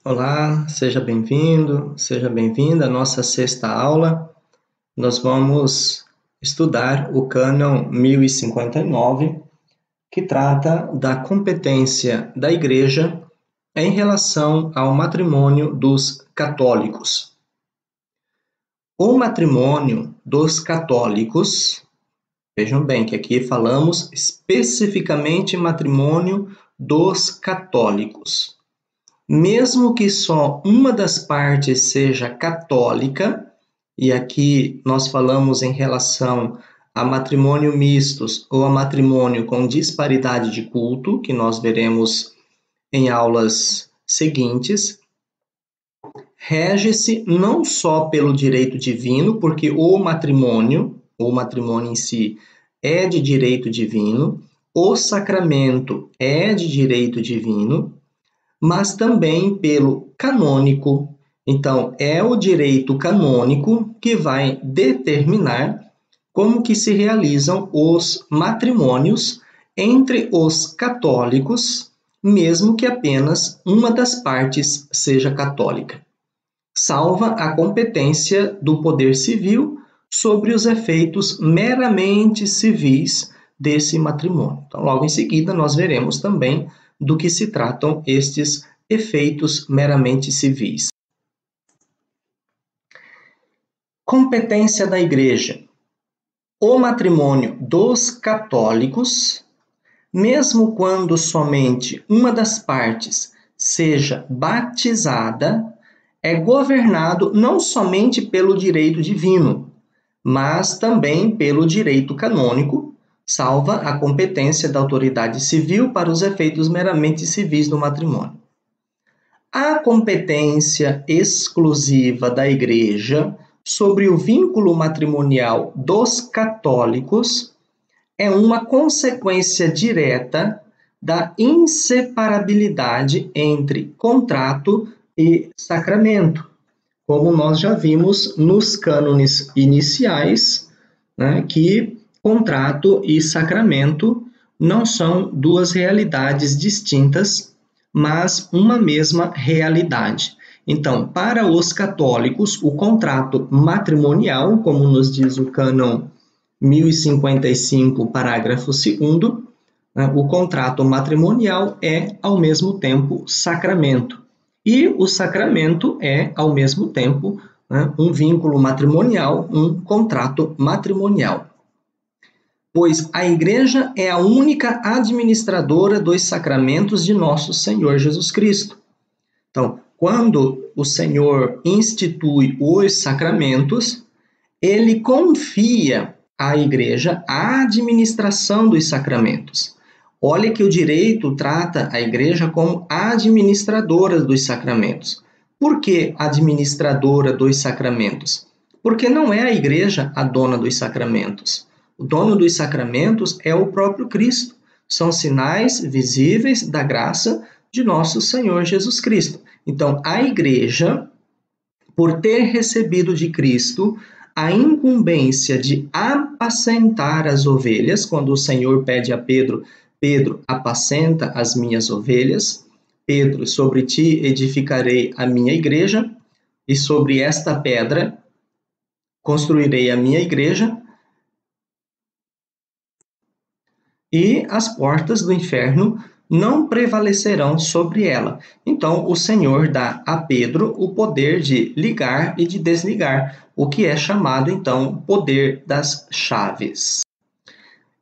Olá, seja bem-vindo, seja bem-vinda à nossa sexta aula. Nós vamos estudar o Cânon 1059, que trata da competência da Igreja em relação ao matrimônio dos católicos. O matrimônio dos católicos, vejam bem que aqui falamos especificamente matrimônio dos católicos. Mesmo que só uma das partes seja católica, e aqui nós falamos em relação a matrimônio mistos ou a matrimônio com disparidade de culto, que nós veremos em aulas seguintes, rege-se não só pelo direito divino, porque o matrimônio em si é de direito divino, o sacramento é de direito divino, mas também pelo canônico. Então, é o direito canônico que vai determinar como que se realizam os matrimônios entre os católicos, mesmo que apenas uma das partes seja católica. Salva a competência do poder civil sobre os efeitos meramente civis desse matrimônio. Então, logo em seguida, nós veremos também do que se tratam estes efeitos meramente civis. Competência da Igreja. O matrimônio dos católicos, mesmo quando somente uma das partes seja batizada, é governado não somente pelo direito divino, mas também pelo direito canônico, salva a competência da autoridade civil para os efeitos meramente civis do matrimônio. A competência exclusiva da Igreja sobre o vínculo matrimonial dos católicos é uma consequência direta da inseparabilidade entre contrato e sacramento, como nós já vimos nos cânones iniciais, né, que contrato e sacramento não são duas realidades distintas, mas uma mesma realidade. Então, para os católicos, o contrato matrimonial, como nos diz o cânon 1055, parágrafo 2º, né, o contrato matrimonial é, ao mesmo tempo, sacramento. E o sacramento é, ao mesmo tempo, né, um vínculo matrimonial, um contrato matrimonial. Pois a Igreja é a única administradora dos sacramentos de nosso Senhor Jesus Cristo. Então, quando o Senhor institui os sacramentos, ele confia à Igreja a administração dos sacramentos. Olha que o direito trata a Igreja como administradora dos sacramentos. Por que administradora dos sacramentos? Porque não é a Igreja a dona dos sacramentos. O dono dos sacramentos é o próprio Cristo. São sinais visíveis da graça de nosso Senhor Jesus Cristo. Então, a Igreja, por ter recebido de Cristo a incumbência de apacentar as ovelhas, quando o Senhor pede a Pedro, Pedro, apacenta as minhas ovelhas, Pedro, sobre ti edificarei a minha igreja, e sobre esta pedra construirei a minha igreja, e as portas do inferno não prevalecerão sobre ela. Então, o Senhor dá a Pedro o poder de ligar e de desligar, o que é chamado, então, poder das chaves.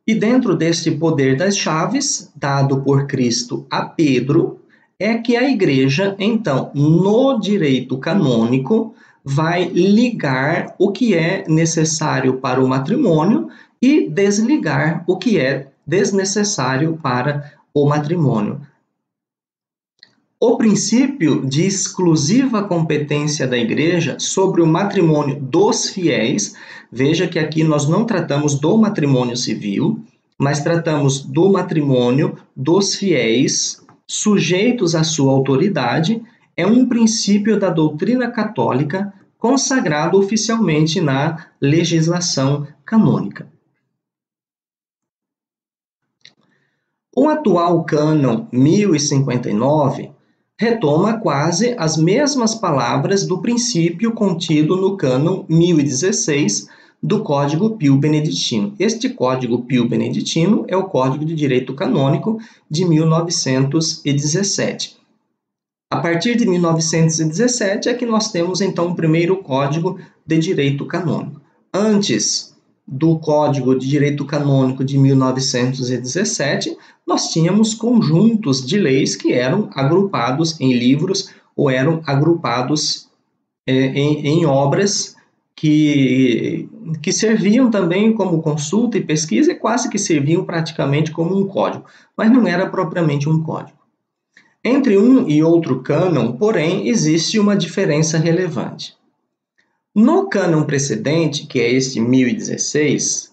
E dentro deste poder das chaves, dado por Cristo a Pedro, é que a Igreja, então, no direito canônico, vai ligar o que é necessário para o matrimônio e desligar o que é desnecessário para o matrimônio. O princípio de exclusiva competência da Igreja sobre o matrimônio dos fiéis, veja que aqui nós não tratamos do matrimônio civil, mas tratamos do matrimônio dos fiéis sujeitos à sua autoridade, é um princípio da doutrina católica consagrado oficialmente na legislação canônica. O atual cânon 1059 retoma quase as mesmas palavras do princípio contido no cânon 1016 do Código Pio Beneditino. Este Código Pio Beneditino é o Código de Direito Canônico de 1917. A partir de 1917 é que nós temos, então, o primeiro Código de Direito Canônico. Antes do Código de Direito Canônico de 1917, nós tínhamos conjuntos de leis que eram agrupados em livros ou eram agrupados em obras que serviam também como consulta e pesquisa e quase que serviam praticamente como um código, mas não era propriamente um código. Entre um e outro cânon, porém, existe uma diferença relevante. No cânon precedente, que é este 1016,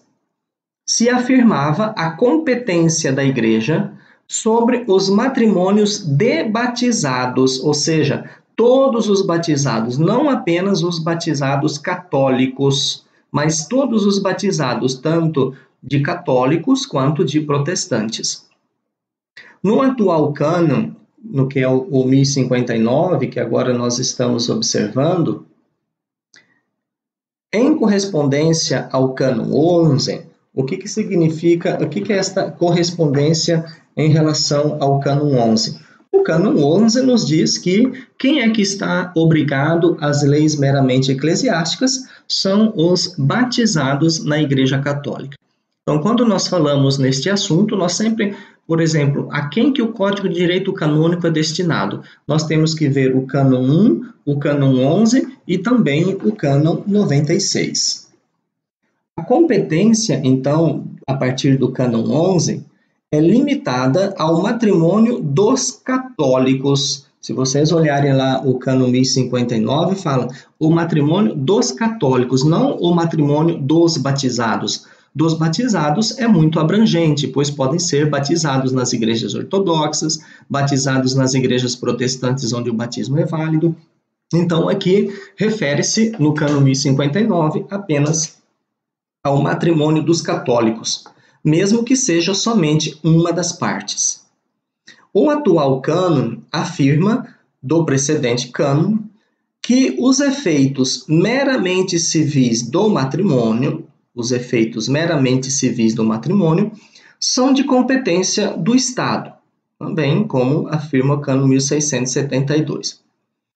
se afirmava a competência da Igreja sobre os matrimônios de batizados, ou seja, todos os batizados, não apenas os batizados católicos, mas todos os batizados, tanto de católicos quanto de protestantes. No atual cânon, no que é o 1059, que agora nós estamos observando, em correspondência ao cânon 11, o que significa, o que é esta correspondência em relação ao cânon 11? O cânon 11 nos diz que quem é que está obrigado às leis meramente eclesiásticas são os batizados na Igreja Católica. Então, quando nós falamos neste assunto, nós sempre, por exemplo, a quem que o Código de Direito Canônico é destinado? Nós temos que ver o cânon 1, o cânon 11 e também o cânon 96. A competência, então, a partir do cânon 11, é limitada ao matrimônio dos católicos. Se vocês olharem lá o cânon 1059, fala o matrimônio dos católicos, não o matrimônio dos batizados. Dos batizados é muito abrangente, pois podem ser batizados nas igrejas ortodoxas, batizados nas igrejas protestantes, onde o batismo é válido. Então, aqui refere-se, no cânon 1059, apenas ao matrimônio dos católicos, mesmo que seja somente uma das partes. O atual cânon afirma, do precedente cânon, que os efeitos meramente civis do matrimônio, são de competência do Estado, também como afirma o cânon 1672.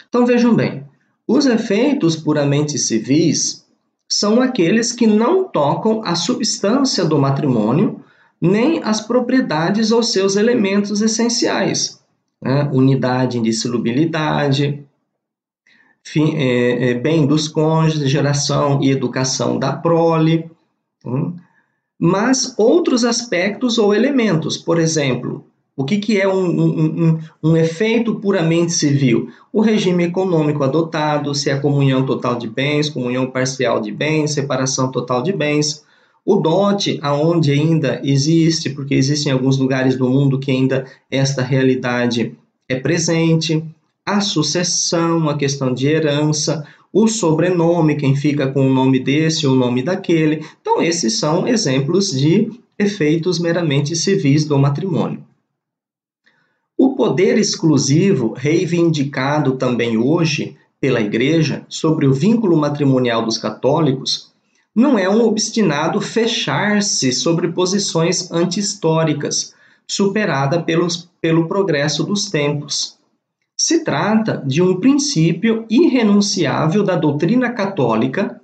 Então vejam bem, os efeitos puramente civis são aqueles que não tocam a substância do matrimônio, nem as propriedades ou seus elementos essenciais, né? Unidade, indissolubilidade, bem dos cônjuges, geração e educação da prole, mas outros aspectos ou elementos, por exemplo, o que é um efeito puramente civil? O regime econômico adotado, se é comunhão total de bens, comunhão parcial de bens, separação total de bens, o dote, aonde ainda existe, porque existem alguns lugares do mundo que ainda esta realidade é presente, a sucessão, a questão de herança, o sobrenome, quem fica com o nome desse ou o nome daquele. Então, esses são exemplos de efeitos meramente civis do matrimônio. O poder exclusivo, reivindicado também hoje pela Igreja sobre o vínculo matrimonial dos católicos, não é um obstinado fechar-se sobre posições anti-históricas, superada pelo progresso dos tempos. Se trata de um princípio irrenunciável da doutrina católica,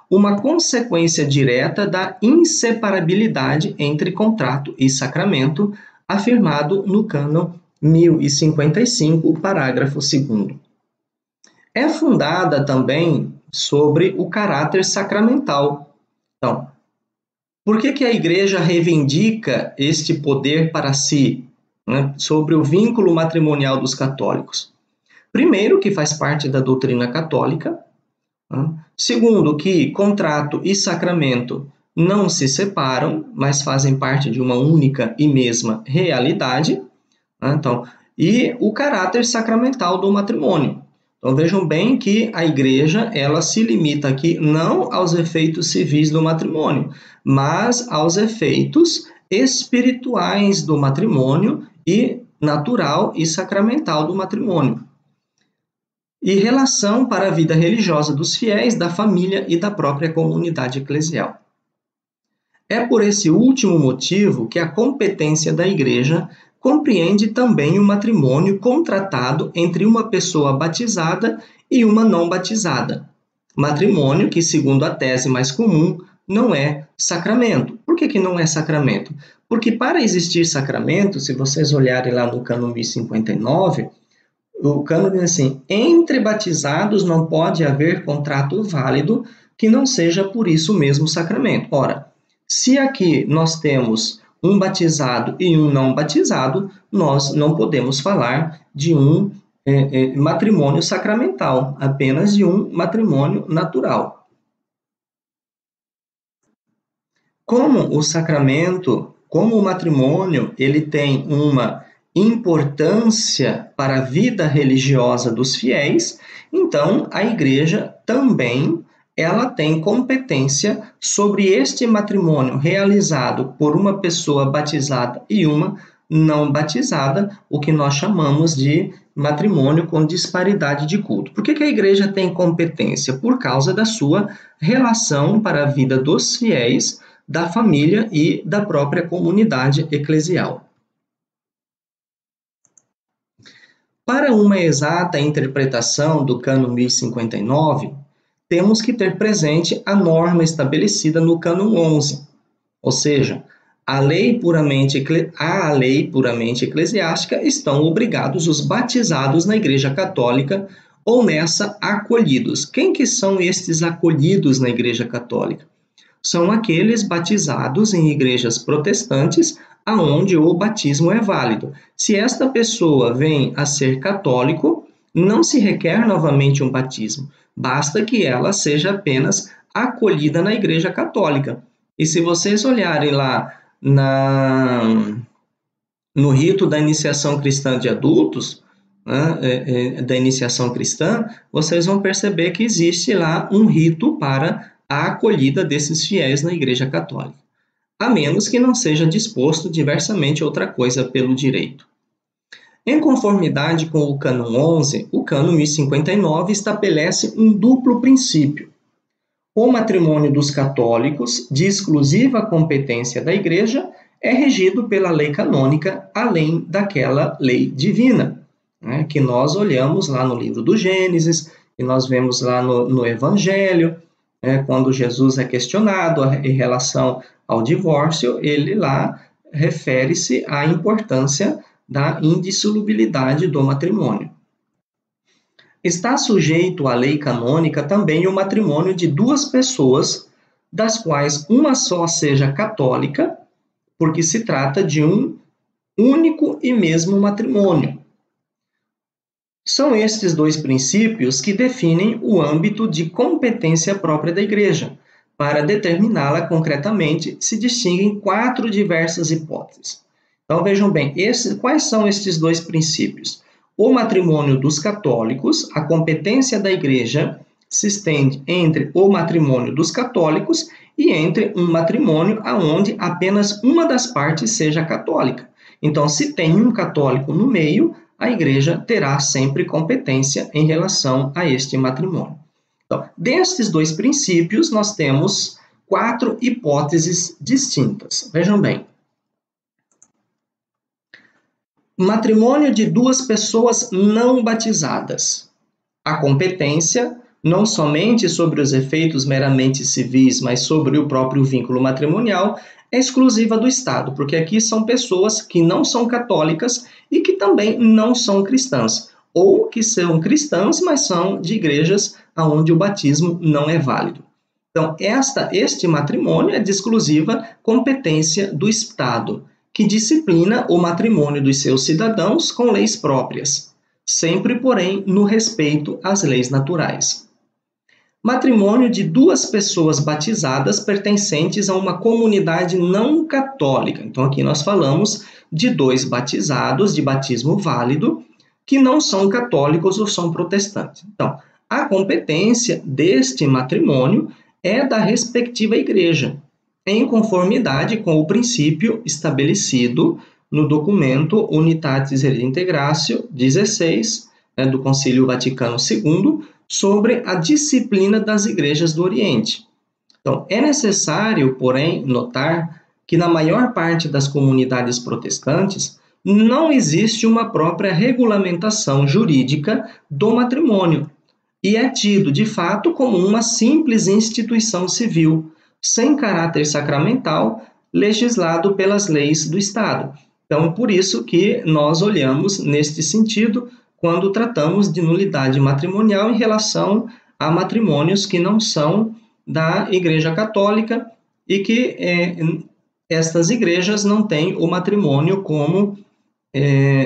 uma consequência direta da inseparabilidade entre contrato e sacramento, afirmado no cânon 1055, parágrafo 2º. É fundada também sobre o caráter sacramental. Então, por que a Igreja reivindica este poder para si, né, sobre o vínculo matrimonial dos católicos? Primeiro, que faz parte da doutrina católica. Segundo, que contrato e sacramento não se separam, mas fazem parte de uma única e mesma realidade. Então, e o caráter sacramental do matrimônio. Então, vejam bem que a Igreja ela se limita aqui não aos efeitos civis do matrimônio, mas aos efeitos espirituais do matrimônio e natural e sacramental do matrimônio, e relação para a vida religiosa dos fiéis, da família e da própria comunidade eclesial. É por esse último motivo que a competência da Igreja compreende também o matrimônio contratado entre uma pessoa batizada e uma não batizada. Matrimônio que, segundo a tese mais comum, não é sacramento. Por que não é sacramento? Porque para existir sacramento, se vocês olharem lá no Cânon 1059, o cânon diz assim: entre batizados não pode haver contrato válido que não seja por isso mesmo sacramento. Ora, se aqui nós temos um batizado e um não batizado, nós não podemos falar de um matrimônio sacramental, apenas de um matrimônio natural. Como o matrimônio, ele tem uma importância para a vida religiosa dos fiéis, então a Igreja também ela tem competência sobre este matrimônio realizado por uma pessoa batizada e uma não batizada, o que nós chamamos de matrimônio com disparidade de culto. Por que a Igreja tem competência? Por causa da sua relação para a vida dos fiéis, da família e da própria comunidade eclesial. Para uma exata interpretação do Cânon 1059, temos que ter presente a norma estabelecida no Cânon 11, ou seja, a lei puramente eclesiástica estão obrigados os batizados na Igreja Católica ou nessa acolhidos. Quem que são estes acolhidos na Igreja Católica? São aqueles batizados em igrejas protestantes aonde o batismo é válido. Se esta pessoa vem a ser católico, não se requer novamente um batismo, basta que ela seja apenas acolhida na Igreja Católica. E se vocês olharem lá no rito da iniciação cristã de adultos, da iniciação cristã, vocês vão perceber que existe lá um rito para a acolhida desses fiéis na Igreja Católica, a menos que não seja disposto diversamente outra coisa pelo direito. Em conformidade com o Cânon 11, o Cânon 1059 estabelece um duplo princípio. O matrimônio dos católicos, de exclusiva competência da Igreja, é regido pela lei canônica, além daquela lei divina, né, que nós olhamos lá no livro do Gênesis, que nós vemos lá no Evangelho, quando Jesus é questionado em relação ao divórcio, ele lá refere-se à importância da indissolubilidade do matrimônio. Está sujeito à lei canônica também o matrimônio de duas pessoas, das quais uma só seja católica, porque se trata de um único e mesmo matrimônio. São estes dois princípios que definem o âmbito de competência própria da Igreja. Para determiná-la concretamente, se distinguem 4 diversas hipóteses. Então, vejam bem, quais são estes dois princípios? O matrimônio dos católicos, a competência da Igreja se estende entre o matrimônio dos católicos e entre um matrimônio onde apenas uma das partes seja católica. Então, se tem um católico no meio, a Igreja terá sempre competência em relação a este matrimônio. Então, destes dois princípios, nós temos 4 hipóteses distintas. Vejam bem. Matrimônio de duas pessoas não batizadas. A competência, não somente sobre os efeitos meramente civis, mas sobre o próprio vínculo matrimonial, é exclusiva do Estado, porque aqui são pessoas que não são católicas e que também não são cristãs, ou que são cristãs, mas são de igrejas onde o batismo não é válido. Então, este matrimônio é de exclusiva competência do Estado, que disciplina o matrimônio dos seus cidadãos com leis próprias, sempre, porém, no respeito às leis naturais. Matrimônio de duas pessoas batizadas pertencentes a uma comunidade não católica. Então, aqui nós falamos de 2 batizados de batismo válido que não são católicos ou são protestantes. Então, a competência deste matrimônio é da respectiva igreja, em conformidade com o princípio estabelecido no documento Unitatis Redintegratio 16, do Concílio Vaticano II, sobre a disciplina das igrejas do Oriente. Então, é necessário, porém, notar que na maior parte das comunidades protestantes não existe uma própria regulamentação jurídica do matrimônio e é tido, de fato, como uma simples instituição civil, sem caráter sacramental, legislado pelas leis do Estado. Então, por isso que nós olhamos neste sentido quando tratamos de nulidade matrimonial em relação a matrimônios que não são da Igreja Católica e que estas igrejas não têm o matrimônio como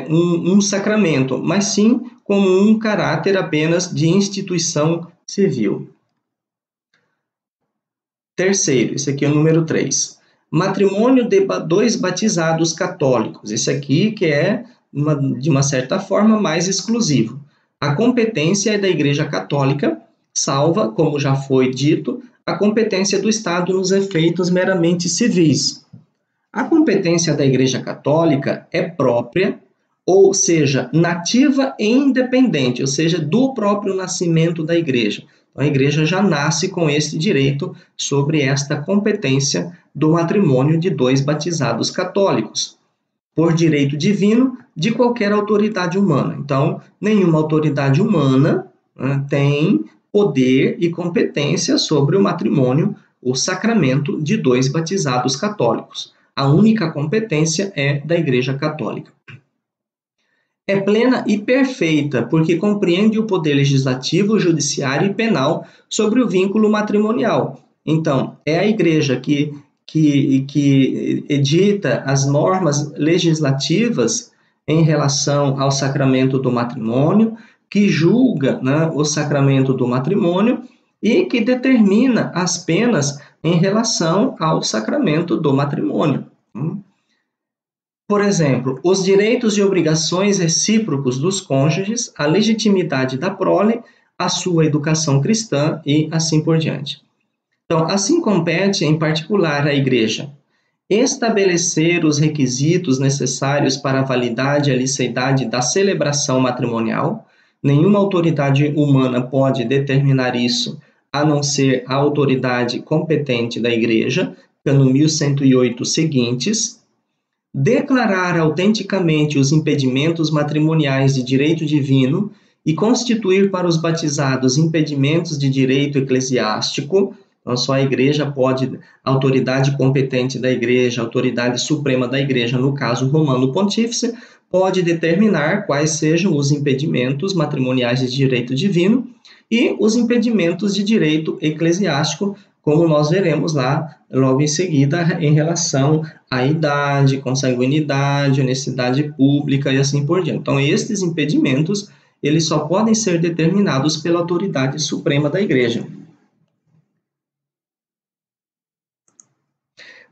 um sacramento, mas sim como um caráter apenas de instituição civil. Terceiro, esse aqui é o número 3. Matrimônio de dois batizados católicos. Esse aqui que é, de uma certa forma, mais exclusivo. A competência é da Igreja Católica, salva, como já foi dito, a competência do Estado nos efeitos meramente civis. A competência da Igreja Católica é própria, ou seja, nativa e independente, ou seja, do próprio nascimento da Igreja. Então, a Igreja já nasce com este direito sobre esta competência do matrimônio de dois batizados católicos, por direito divino de qualquer autoridade humana. Então, nenhuma autoridade humana tem poder e competência sobre o matrimônio, o sacramento de dois batizados católicos. A única competência é da Igreja Católica. É plena e perfeita, porque compreende o poder legislativo, judiciário e penal sobre o vínculo matrimonial. Então, é a Igreja que edita as normas legislativas em relação ao sacramento do matrimônio, que julga o sacramento do matrimônio e que determina as penas em relação ao sacramento do matrimônio. Por exemplo, os direitos e obrigações recíprocos dos cônjuges, a legitimidade da prole, a sua educação cristã e assim por diante. Então, assim compete, em particular, à Igreja estabelecer os requisitos necessários para a validade e a liceidade da celebração matrimonial. Nenhuma autoridade humana pode determinar isso, a não ser a autoridade competente da Igreja, no 1108 seguintes. Declarar autenticamente os impedimentos matrimoniais de direito divino e constituir para os batizados impedimentos de direito eclesiástico. Então, só a Igreja pode, a autoridade competente da Igreja, a autoridade suprema da Igreja, no caso Romano Pontífice, pode determinar quais sejam os impedimentos matrimoniais de direito divino e os impedimentos de direito eclesiástico, como nós veremos lá logo em seguida em relação à idade, consanguinidade, honestidade pública e assim por diante. Então, estes impedimentos, eles só podem ser determinados pela autoridade suprema da Igreja.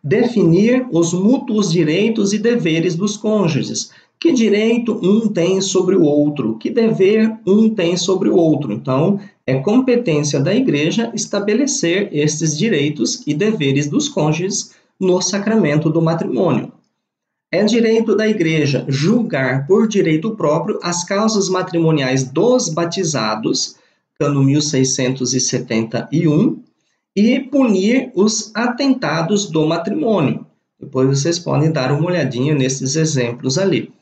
Definir os mútuos direitos e deveres dos cônjuges. Que direito um tem sobre o outro? Que dever um tem sobre o outro? Então, é competência da Igreja estabelecer esses direitos e deveres dos cônjuges no sacramento do matrimônio. É direito da Igreja julgar por direito próprio as causas matrimoniais dos batizados, cano 1671, e punir os atentados do matrimônio. Depois vocês podem dar uma olhadinha nesses exemplos ali.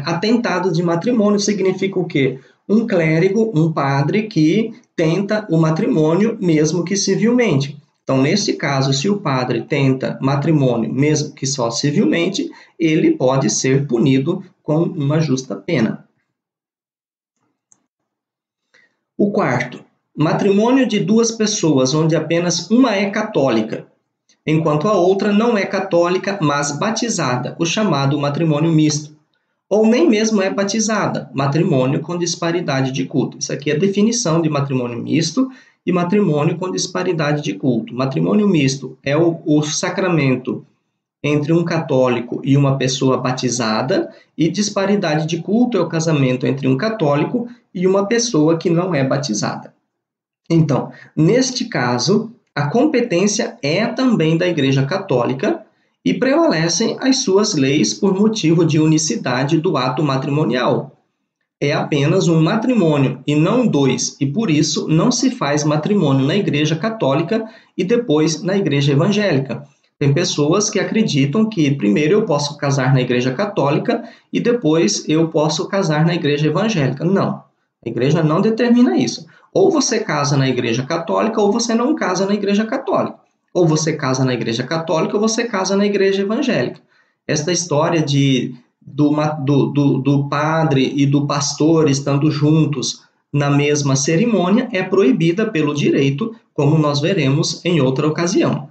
Atentado de matrimônio significa o quê? Um clérigo, um padre que tenta o matrimônio, mesmo que civilmente. Então, nesse caso, se o padre tenta matrimônio, mesmo que só civilmente, ele pode ser punido com uma justa pena. O quarto, matrimônio de duas pessoas, onde apenas uma é católica, enquanto a outra não é católica, mas batizada, o chamado matrimônio misto. Ou nem mesmo é batizada, matrimônio com disparidade de culto. Isso aqui é a definição de matrimônio misto e matrimônio com disparidade de culto. Matrimônio misto é o sacramento entre um católico e uma pessoa batizada, e disparidade de culto é o casamento entre um católico e uma pessoa que não é batizada. Então, neste caso, a competência é também da Igreja Católica e prevalecem as suas leis por motivo de unicidade do ato matrimonial. É apenas um matrimônio e não dois, e por isso não se faz matrimônio na Igreja Católica e depois na Igreja Evangélica. Tem pessoas que acreditam que primeiro eu posso casar na Igreja Católica e depois eu posso casar na Igreja Evangélica. Não, a Igreja não determina isso. Ou você casa na Igreja Católica ou você não casa na Igreja Católica. Ou você casa na Igreja Católica ou você casa na Igreja Evangélica. Esta história do padre e do pastor estando juntos na mesma cerimônia é proibida pelo direito, como nós veremos em outra ocasião.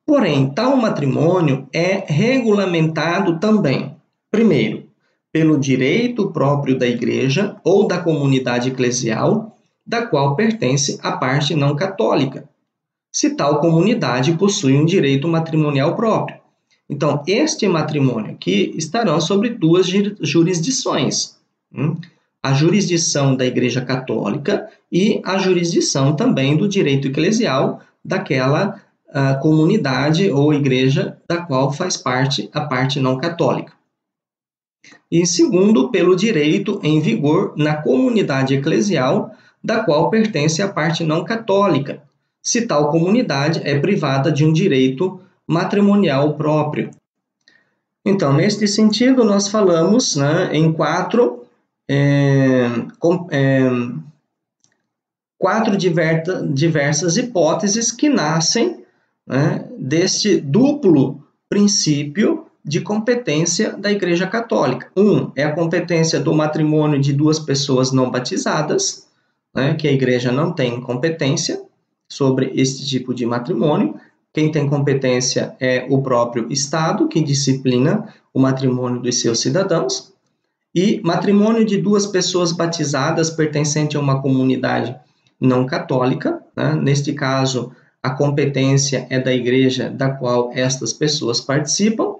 Porém, tal matrimônio é regulamentado também, primeiro, pelo direito próprio da igreja ou da comunidade eclesial, da qual pertence a parte não católica, se tal comunidade possui um direito matrimonial próprio. Então, este matrimônio aqui estarão sobre duas jurisdições, a jurisdição da Igreja Católica e a jurisdição também do direito eclesial daquela comunidade ou igreja da qual faz parte a parte não católica. E segundo, pelo direito em vigor na comunidade eclesial da qual pertence a parte não católica, se tal comunidade é privada de um direito matrimonial próprio. Então, neste sentido, nós falamos em quatro diversas hipóteses que nascem deste duplo princípio de competência da Igreja Católica. É a competência do matrimônio de duas pessoas não batizadas, que a Igreja não tem competência sobre este tipo de matrimônio. Quem tem competência é o próprio Estado, que disciplina o matrimônio dos seus cidadãos. E matrimônio de duas pessoas batizadas pertencentes a uma comunidade não católica, neste caso, a competência é da igreja da qual estas pessoas participam.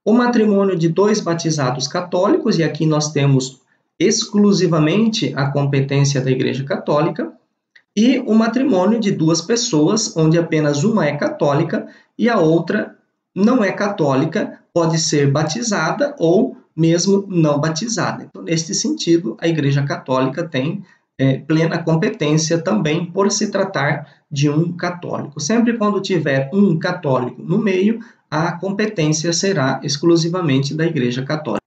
O matrimônio de dois batizados católicos, e aqui nós temos exclusivamente a competência da Igreja Católica, e o matrimônio de duas pessoas, onde apenas uma é católica e a outra não é católica, pode ser batizada ou mesmo não batizada. Então, neste sentido, a Igreja Católica tem plena competência também por se tratar de um católico. Sempre quando tiver um católico no meio, a competência será exclusivamente da Igreja Católica.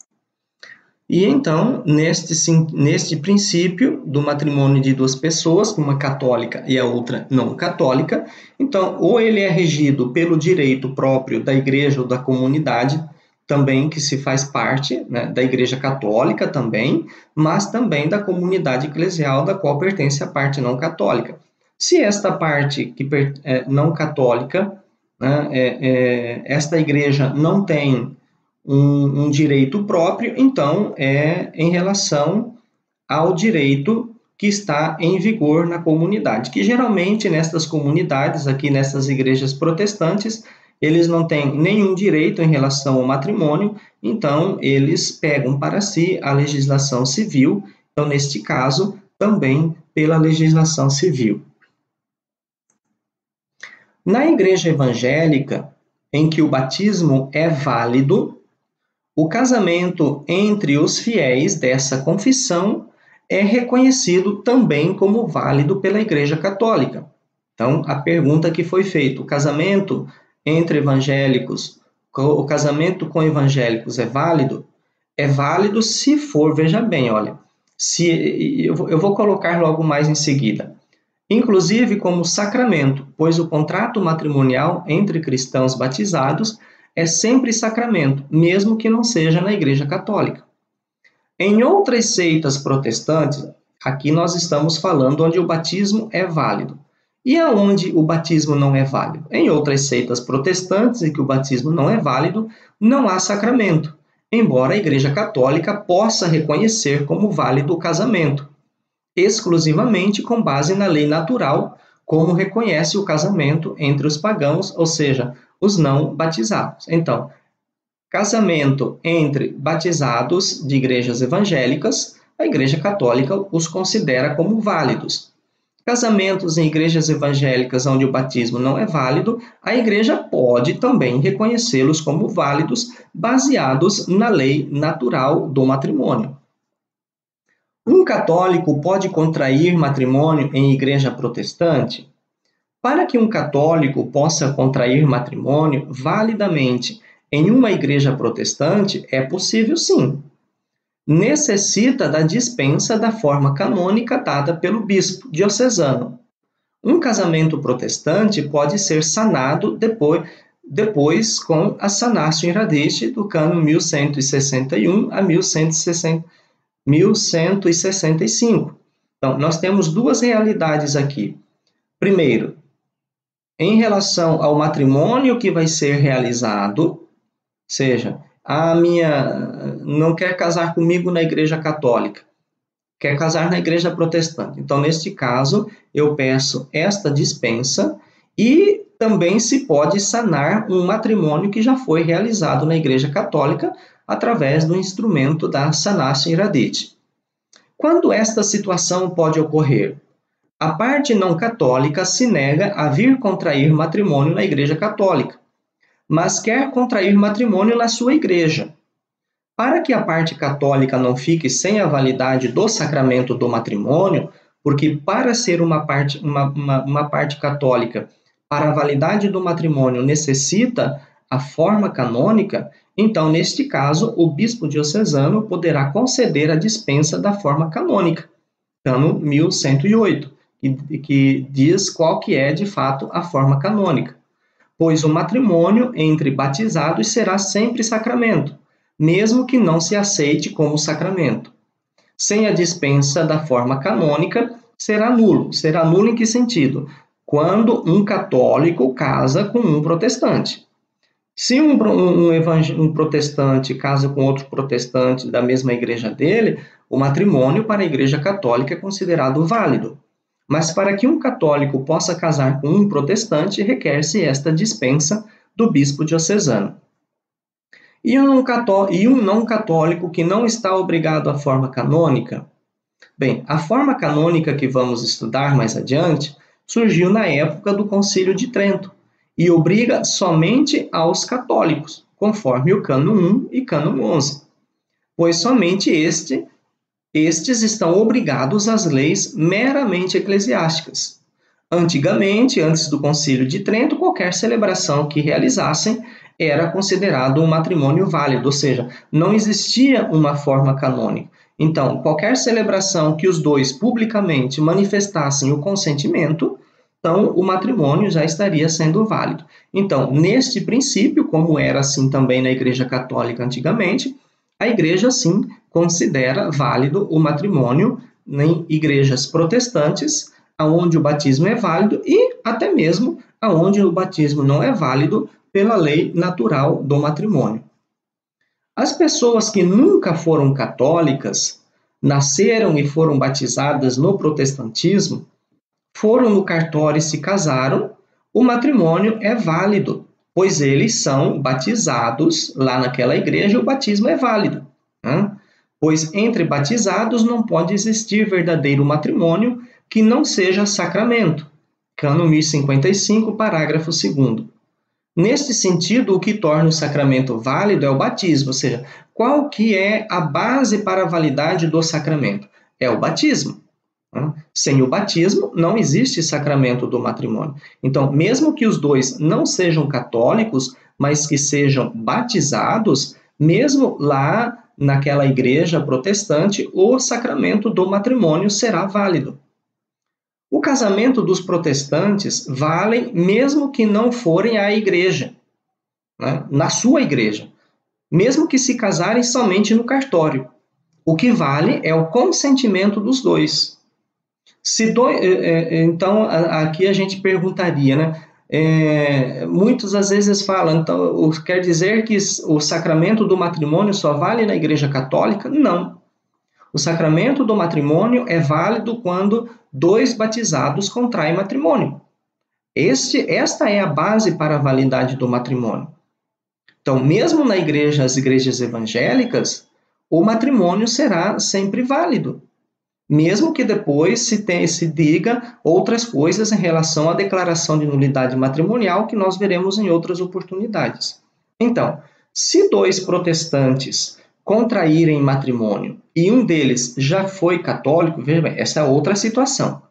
E então, neste princípio do matrimônio de duas pessoas, uma católica e a outra não católica, então, ou ele é regido pelo direito próprio da igreja ou da comunidade, também que se faz parte da Igreja Católica também, mas também da comunidade eclesial da qual pertence a parte não católica. Se esta parte que não católica, esta igreja não tem um direito próprio, então é em relação ao direito que está em vigor na comunidade, que geralmente nestas comunidades, aqui nessas igrejas protestantes, eles não têm nenhum direito em relação ao matrimônio, então eles pegam para si a legislação civil, então neste caso também pela legislação civil. Na igreja evangélica, em que o batismo é válido, o casamento entre os fiéis dessa confissão é reconhecido também como válido pela Igreja Católica. Então, a pergunta que foi feita, o casamento entre evangélicos, o casamento com evangélicos é válido? É válido se for, veja bem, olha, eu vou colocar logo mais em seguida, inclusive como sacramento, pois o contrato matrimonial entre cristãos batizados é sempre sacramento, mesmo que não seja na Igreja Católica. Em outras seitas protestantes, aqui nós estamos falando onde o batismo é válido. E aonde o batismo não é válido? Em outras seitas protestantes, em que o batismo não é válido, não há sacramento, embora a Igreja Católica possa reconhecer como válido o casamento, exclusivamente com base na lei natural, como reconhece o casamento entre os pagãos, ou seja, os não batizados. Então, casamento entre batizados de igrejas evangélicas, a Igreja Católica os considera como válidos. Casamentos em igrejas evangélicas onde o batismo não é válido, a igreja pode também reconhecê-los como válidos, baseados na lei natural do matrimônio. Um católico pode contrair matrimônio em igreja protestante? Para que um católico possa contrair matrimônio validamente em uma igreja protestante, é possível sim. Necessita da dispensa da forma canônica dada pelo bispo diocesano. Um casamento protestante pode ser sanado depois com a Sanatio in Radix do cano 1161 a 1165. Então, nós temos duas realidades aqui. Primeiro, em relação ao matrimônio que vai ser realizado, seja, a minha não quer casar comigo na igreja católica, quer casar na igreja protestante. Então, neste caso, eu peço esta dispensa e também se pode sanar um matrimônio que já foi realizado na igreja católica através do instrumento da Sanatio in Radix. Quando esta situação pode ocorrer? A parte não católica se nega a vir contrair matrimônio na igreja católica, mas quer contrair matrimônio na sua igreja. Para que a parte católica não fique sem a validade do sacramento do matrimônio, porque para ser uma parte católica, para a validade do matrimônio necessita a forma canônica, então, neste caso, o bispo diocesano poderá conceder a dispensa da forma canônica, cano 1108, que diz qual que é, de fato, a forma canônica. Pois o matrimônio entre batizados será sempre sacramento, mesmo que não se aceite como sacramento. Sem a dispensa da forma canônica, será nulo. Será nulo em que sentido? Quando um católico casa com um protestante. Se um protestante casa com outro protestante da mesma igreja dele, o matrimônio para a igreja católica é considerado válido. Mas para que um católico possa casar com um protestante, requer-se esta dispensa do bispo diocesano. E um não católico que não está obrigado à forma canônica? Bem, a forma canônica que vamos estudar mais adiante surgiu na época do Concílio de Trento e obriga somente aos católicos, conforme o cano 1 e cano 11, pois somente estes estão obrigados às leis meramente eclesiásticas. Antigamente, antes do Concílio de Trento, qualquer celebração que realizassem era considerado um matrimônio válido, ou seja, não existia uma forma canônica. Então, qualquer celebração que os dois publicamente manifestassem o consentimento, então o matrimônio já estaria sendo válido. Então, neste princípio, como era assim também na Igreja Católica antigamente, a Igreja, sim, considera válido o matrimônio em igrejas protestantes, onde o batismo é válido, e até mesmo onde o batismo não é válido pela lei natural do matrimônio. As pessoas que nunca foram católicas, nasceram e foram batizadas no protestantismo, foram no cartório e se casaram, o matrimônio é válido, pois eles são batizados lá naquela igreja, o batismo é válido. Né? Pois entre batizados não pode existir verdadeiro matrimônio que não seja sacramento. Cano 1055, parágrafo 2º. Neste sentido, o que torna o sacramento válido é o batismo, ou seja, qual que é a base para a validade do sacramento? É o batismo. Sem o batismo, não existe sacramento do matrimônio. Então, mesmo que os dois não sejam católicos, mas que sejam batizados, mesmo lá naquela igreja protestante, o sacramento do matrimônio será válido. O casamento dos protestantes vale mesmo que não forem à igreja, né? Na sua igreja, mesmo que se casarem somente no cartório. O que vale é o consentimento dos dois. Então, aqui a gente perguntaria, né? Muitos às vezes falam, então, quer dizer que o sacramento do matrimônio só vale na Igreja Católica? Não. O sacramento do matrimônio é válido quando dois batizados contraem matrimônio. Esta é a base para a validade do matrimônio. Então, mesmo as igrejas evangélicas, o matrimônio será sempre válido. mesmo que depois se diga outras coisas em relação à declaração de nulidade matrimonial, que nós veremos em outras oportunidades. Então, se dois protestantes contraírem matrimônio e um deles já foi católico, veja bem, essa é outra situação.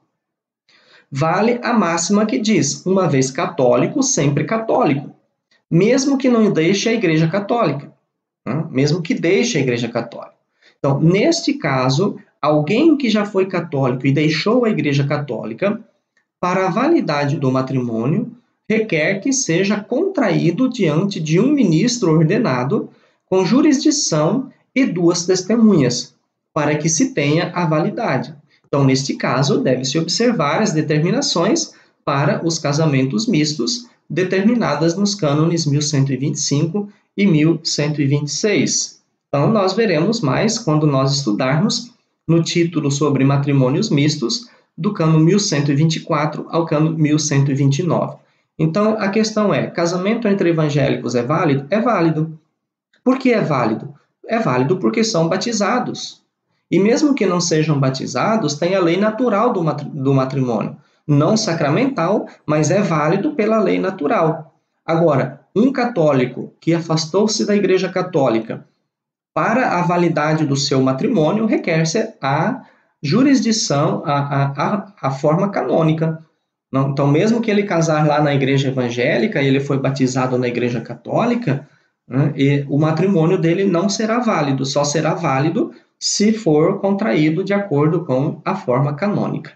Vale a máxima que diz: uma vez católico, sempre católico, mesmo que não deixe a Igreja Católica, né? Mesmo que deixe a Igreja Católica. Então, neste caso, alguém que já foi católico e deixou a Igreja Católica, para a validade do matrimônio, requer que seja contraído diante de um ministro ordenado, com jurisdição e duas testemunhas, para que se tenha a validade. Então, neste caso, deve-se observar as determinações para os casamentos mistos, determinadas nos cânones 1125 e 1126. Então, nós veremos mais quando nós estudarmos no título sobre matrimônios mistos, do cano 1124 ao cano 1129. Então, a questão é: casamento entre evangélicos é válido? É válido. Por que é válido? É válido porque são batizados. E mesmo que não sejam batizados, tem a lei natural do matrimônio. Não sacramental, mas é válido pela lei natural. Agora, um católico que afastou-se da Igreja Católica, para a validade do seu matrimônio, requer-se a jurisdição, a forma canônica. Então, mesmo que ele casar lá na igreja evangélica e ele foi batizado na igreja católica, né, o matrimônio dele não será válido, só será válido se for contraído de acordo com a forma canônica.